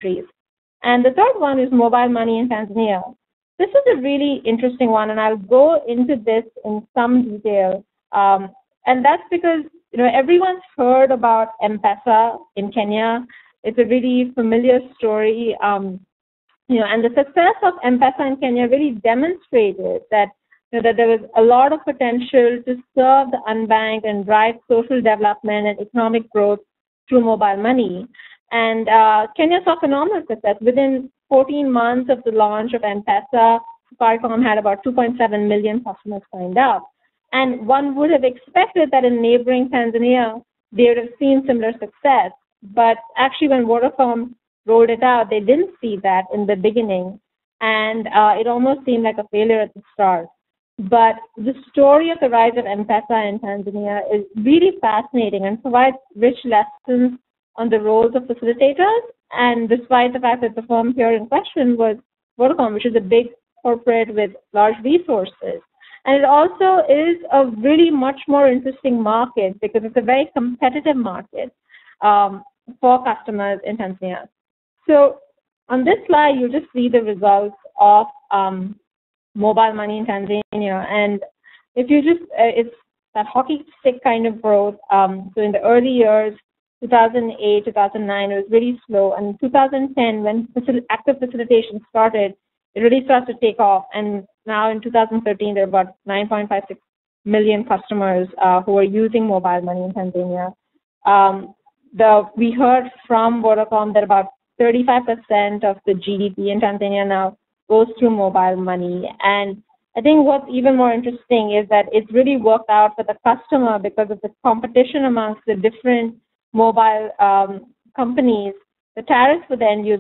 countries. And the third one is mobile money in Tanzania. This is a really interesting one, and I'll go into this in some detail. And that's because everyone's heard about M-Pesa in Kenya. It's a really familiar story. And the success of M-Pesa in Kenya really demonstrated that that there was a lot of potential to serve the unbanked and drive social development and economic growth through mobile money. And Kenya saw phenomenal success. Within 14 months of the launch of M-Pesa, Safaricom had about 2.7 million customers signed up. And one would have expected that in neighboring Tanzania, they would have seen similar success. But actually, when Vodacom rolled it out, they didn't see that in the beginning. And it almost seemed like a failure at the start. But the story of the rise of M-Pesa in Tanzania is really fascinating and provides rich lessons on the roles of facilitators. And despite the fact that the firm here in question was Vodacom, which is a big corporate with large resources. And it also is a really much more interesting market because it's a very competitive market for customers in Tanzania. So on this slide, you just see the results of mobile money in Tanzania. And if you just, it's that hockey stick kind of growth. So in the early years, 2008, 2009, it was really slow. And in 2010, when active facilitation started, it really started to take off. And now in 2013, there are about 9.56 million customers who are using mobile money in Tanzania. We heard from Vodacom that about 35% of the GDP in Tanzania now goes through mobile money. And I think what's even more interesting is that it's really worked out for the customer because of the competition amongst the different mobile companies. The tariffs for the end user